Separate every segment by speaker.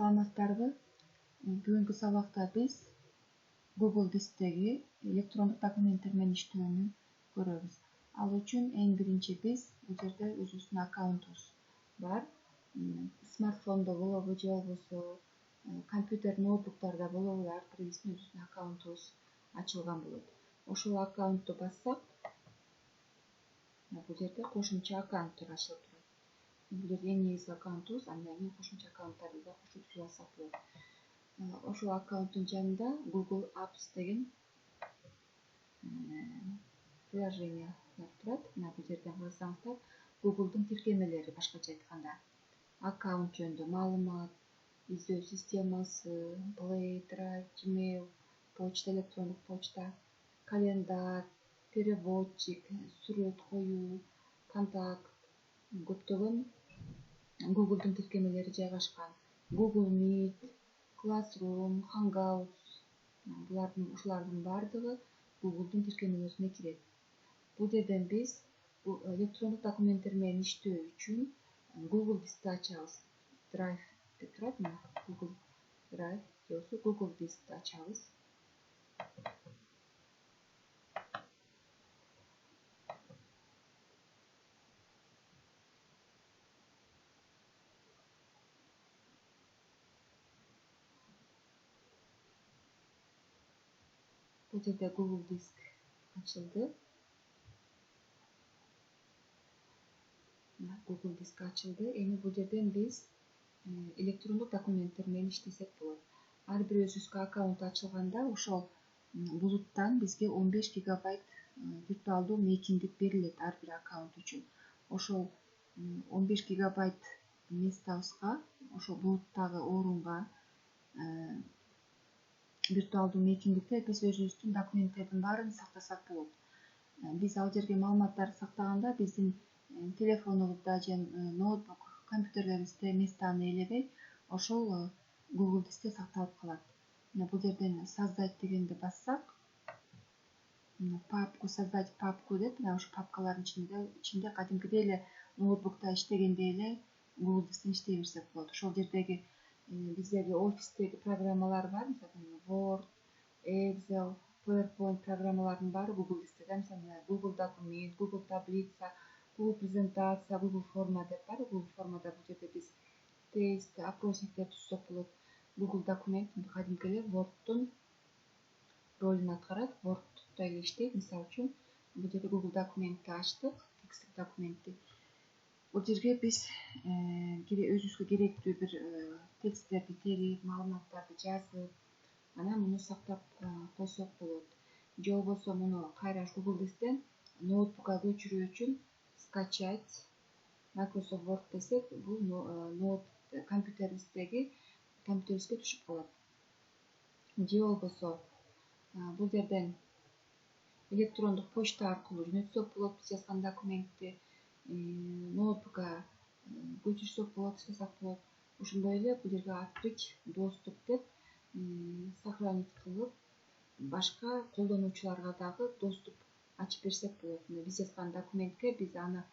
Speaker 1: Саламатсыздарбы? Бүгүнкү сабакта биз Google Дисктеги электрондук документтер менен иштөөнү көрөбүз. Ал үчүн эң биринчи биз бул жерде өзүбүздүн аккаунтубуз бар. Смартфондо болобу же болбосо компьютер, ноутбуктарда болобу, ар бирибиздин өзүбүздүн аккаунтубуз ачылган болот. Ошол аккаунтту бассак, бул жерде кошумча аккаунттар ачылып турат. Бул жерде эң негизги аккаунтубуз, андан кийин кошумча аккаунттарды да кошуп түзүп алсак болот. Ошол аккаунттун жанында Google Apps деген приложение турат. Мына бул жерден карасаңыздар, Google'дун тиркемелери, башкача айтканда, аккаунт жөнүндө маалымат, издөө системасы, Play, Drive, Gmail, почта, электрондук почта, календарь, переводчик, сүрөт коюу, контакт, көптөгөн Google'дун тиркемелери жайгашкан. Google Meet, Classroom, Hangouts, ушулардын баардыгы Google'дун тиркемелерине кирет. Бул жерден биз электрондук документтер менен иштөө үчүн Google Disk'ти ачабыз. Drive деп турат, мына Google Drive же болбосо Google Disk'ти ачабыз. Бул жерде Google Disk ачылды. Google Disk ачылды. Эми бул жерден биз электрондук документтер менен иштесек болот. Ар бир өзүбүзгө аккаунт ачылганда ошол булуттан бизге 15 гигабайт виртуалдуу мейкиндик берилет ар бир аккаунт үчүн. Ошол 15 гигабайт местабызга, ошол булуттагы орунга виртуалдуу мейкиндикте биз өзүбүздүн документтердин баарын сактасак болот. Биз ал жерге маалыматтарды сактаганда биздин телефонубузда же ноутбук, компьютерлерибизде место аны ээлебей, ошол Google Disk'те сакталып калат. Мына бул жерден создать дегенди бассак, папку, создать папку деп, мына ушу папкалардын ичинде кадимкидей эле ноутбукта иштегендей эле Google Disктен иштей берсек болот. Ошол жердеги биздеги офистеги программалар бар, мисалы Word, Excel, PowerPoint программалардын баары Google Disk'те да. Мисалы Google Документ, Google Таблица, Google Презентация, Google Форма деп бар. Google Формада бул жерде биз тест, опросниктер түзсөк болот. Google Документ кадимки эле Word'дун ролун аткарат. Word'да эле иштейт. Мисалы үчүн, бул жерде Google Документти ачтык, тексттик документти. Бул жерге биз өзүбүзгө керектүү бир тексттерди терип, маалыматтарды жазып, анан муну сактап койсок болот. Же болбосо муну кайра Google Disктен ноутбукка көчүрүү үчүн скачать Microsoft Word десек, бул компьютерибизге түшүп калат. Же болбосо бул жерден электрондук почта аркылуу жөнөтсөк болот, биз жазган документти ноутбукка көчүрсөк болот, иштесек болот. Ошондой эле бул жерге открыть доступ деп сохранить кылып, башка колдонуучуларга дагы доступ ачып берсек болот. Биз жазган документке биз аны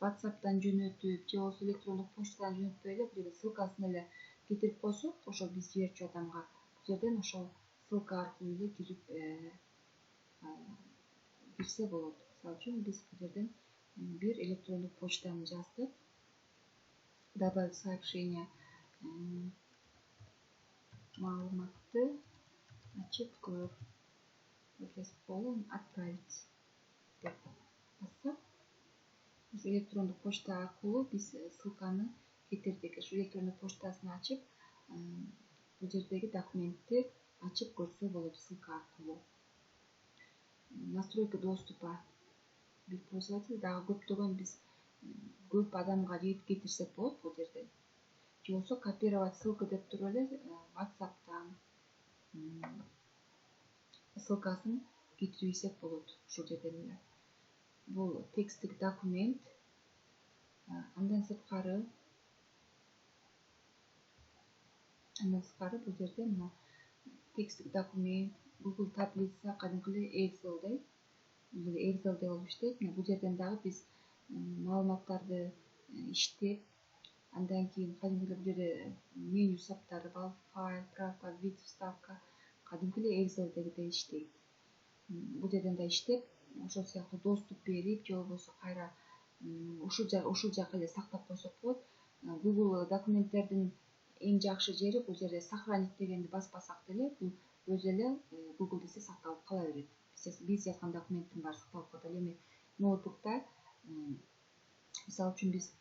Speaker 1: WhatsApp'тан жөнөтүп, же болбосо электрондук почтадан жөнөтпөй эле, бул жерде ссылкасын эле кетирип койсок, ошол биз жиберчү адамга бул жерден ошол ссылка аркылуу эле кирип кирсе болот. Мисалы үчүн биз бул жерден бир электрондук почтаны жаздык. Добавить сообщение, маалыматты ачып көр, отправить деп бассак, биз электрондук почта аркылуу биз ссылканы кетирдик. Ошо электрондук почтасын ачып, бул жердеги документти ачып көрсө болот ссылка аркылуу. Настройка доступа бир пользователь, дагы көптөгөн биз көп адамга кетирсек болот бул жерден. Же болбосо копировать ссылку деп туруп эле WhatsApp'тан ссылкасын кетирип ийсек болот ушул жерден эле. Бул тексттик документ. Андан сырткары бул жерде мына тексттик документ, Google Таблица, кадимки эле Excel'дей. Бул Excel'де болуп иштейт. Бул жерден дагы биз маалыматтарды иштеп, Андан кийин кадимки бул жерде меню саптары бар, файл, правка, вид, вставка, кадимки эле Excel'дегидей иштейт. Бул жерден да иштеп, ошол сыяктуу доступ берип, же болбосо кайра ушул жака эле сактап койсок болот. Google документтердин эң жакшы жери бул жерде сохранить дегенди баспасак деле бул өзү эле Google десе сакталып кала берет. Биз жазган документтин баары сакталып калат. Ал эми ноутбукта мисалы үчүн биз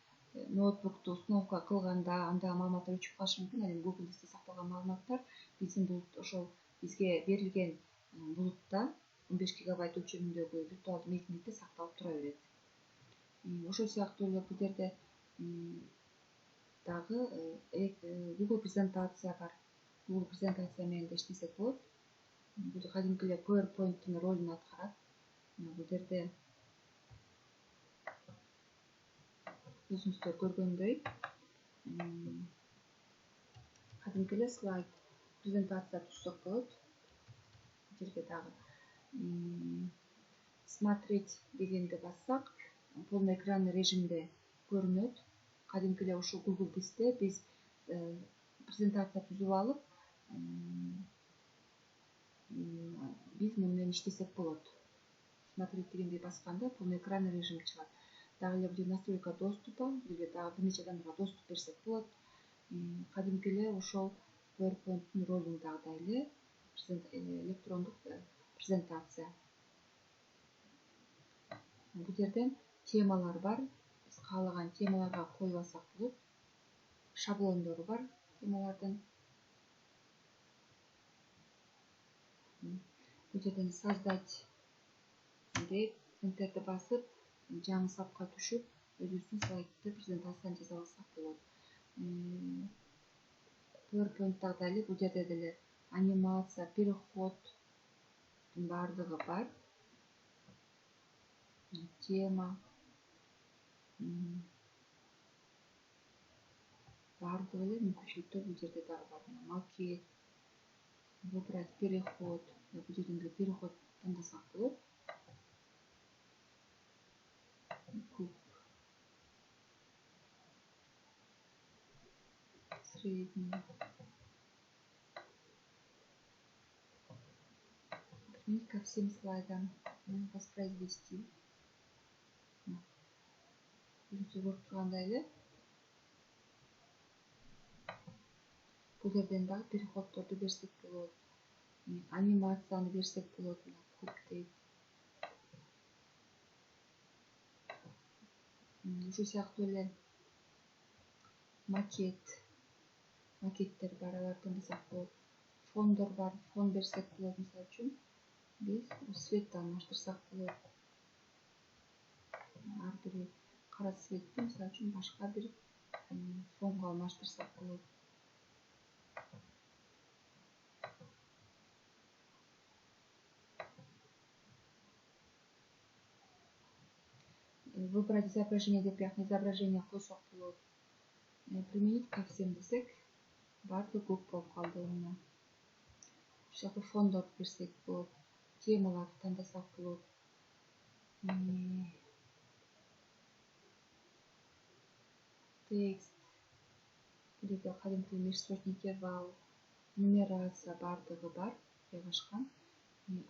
Speaker 1: ноутбукту установка кылганда анда маалыматтар өчүп калышы мүмкүн. Ал эми Google дисте сакталган маалыматтар биздин булут ошол бизге берилген булутта 15 гигабайт өлчөмүндөгү виртуалдуу мейкингде сакталып тура берет. Ошол сыяктуу эле бул жерде дагы Google презентация бар. Google презентация менен да иштесек болот. Бул кадимки эле PowerPoint'тин ролун аткарат. Бул жерде өзүңүздөр көргөндөй кадимки эле слайд презентация түзсөк болот. Бул жерге дагы смотреть дегенди бассак, полный экранный режимде көрүнөт. Кадимки эле ушул Google дисте биз презентация түзүп алып, биз муну менен иштесек болот. Смотреть дегенди басканда полный экранный режим чыгат. Дагы эле бул жерде настройка доступа, бул жерде дагы бир нече адамдарга доступ берсек болот. Кадимки эле ошол PowerPoint'тин ролундагыдай эле электрондук презентация. Бул жерден темалар бар. Биз каалаган темаларга коюп алсак болот. Шаблондору бар темалардын. Бул жерден создать деп энтерди басып, жаңы сапка түшүп, өзүбүздүн слайдты презентацияны жасап алсак болот. PowerPoint'та эле бул жерде деле анимация, переход баардыгы бар. Тема баардыгы эле мүмкүнчүлүктөр бул жерде дагы бар. Макет, выбрать переход, бул жерден деле переход тандасак болот. Куб, средний, применить ко всем слайдам, воспроизвести. Көрүп тургандай эле бул жерден дагы переходдорду берсек болот, анимацияны берсек болот. Куб дейт. Ушул сыяктуу эле макеттер бар, аларды тандасак болот. Фондор бар, фон берсек болот. Мисалы үчүн биз цветти алмаштырсак болот. Ар бир кара цветти мисалы үчүн башка бир фонго алмаштырсак болот. Выбрать изображение деп бияка изображение койсок болот. Применить ко всем десек, баардыгы көк болуп калды мына. Ошол фондорду берсек болот, темаларды тандасак болот. Текст, бул жерде кадимки межстрочный интервал, нумерация баардыгы бар, жайгашкан.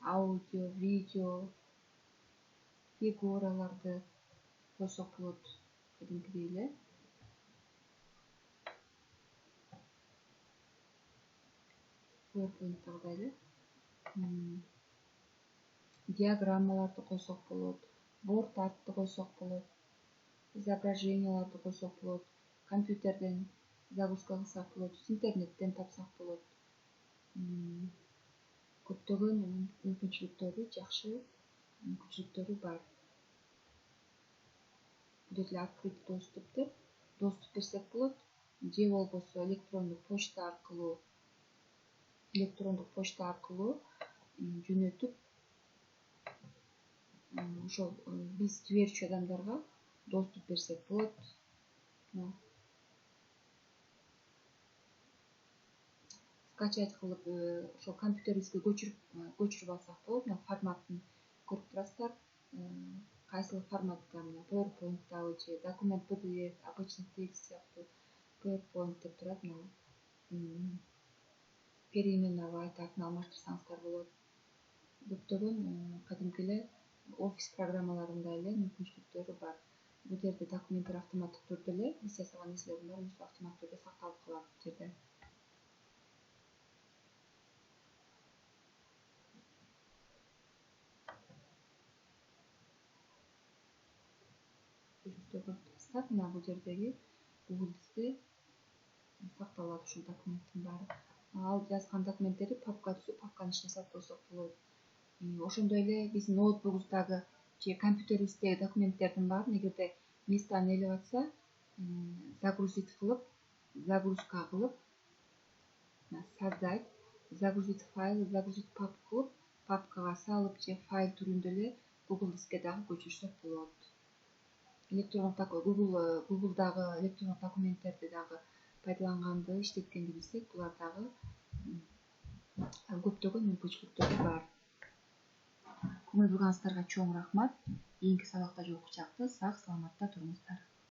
Speaker 1: Аудио, видео, фигураларды койсок болот кадимкидей эле. PowerPoint'тагыдай эле. Диаграммаларды койсок болот, борд артты койсок болот, изображенияларды койсок болот, компьютерден загрузка кылсак болот, интернеттен тапсак болот. Көптөгөн мүмкүнчүлүктөрү, жакшы мүмкүнчүлүктөрү бар. Бул жерде открыть доступ деп доступ берсек болот, же болбосо электрондук почта аркылуу жөнөтүп, ошол биз жиберүүчү адамдарга доступ берсек болот. Скачать кылып, ошол компьютерибизге көчүрүп алсак болот. Форматын көрүп турасыздар. Кайсыл форматта, PowerPoint'табы же документ PDF, обычный текст сыяктуу PowerPoint деп турат, переименовать атын алмаштырсаңыздар болот. Көптөгөн кадимки эле офис программаларында эле мүмкүнчүлүктөрү бар. Бул жерде документтер автоматтык түрдө эле биз жасаган нерселердин баары автоматтык түрдө сакталып калат бул жерде. Мына бул жердеги Google Дискте сакталат ушул документтин баары. Ал жазган документтерди папка түзүп, папканын ичине салып койсок болот. Ошондой эле биздин ноутбугубуздагы же компьютерибиздеги документтердин баарын эгерде местаны ээлеп атса, загрузить кылып, загрузка кылып, создать, загрузить файл, загрузить папку кылып, папкага салып же файл түрүндө эле Google Дискке дагы көчүрсөк болот. Google'дагы электрондук документтерди дагы пайдаланганды, иштеткенди билсек, булар дагы көптөгөн мүмкүнчүлүктөрү бар. Көңүл бурганыңыздарга чоң рахмат. Кийинки сабакта жолугушакты. Сак саламатта туруңуздар.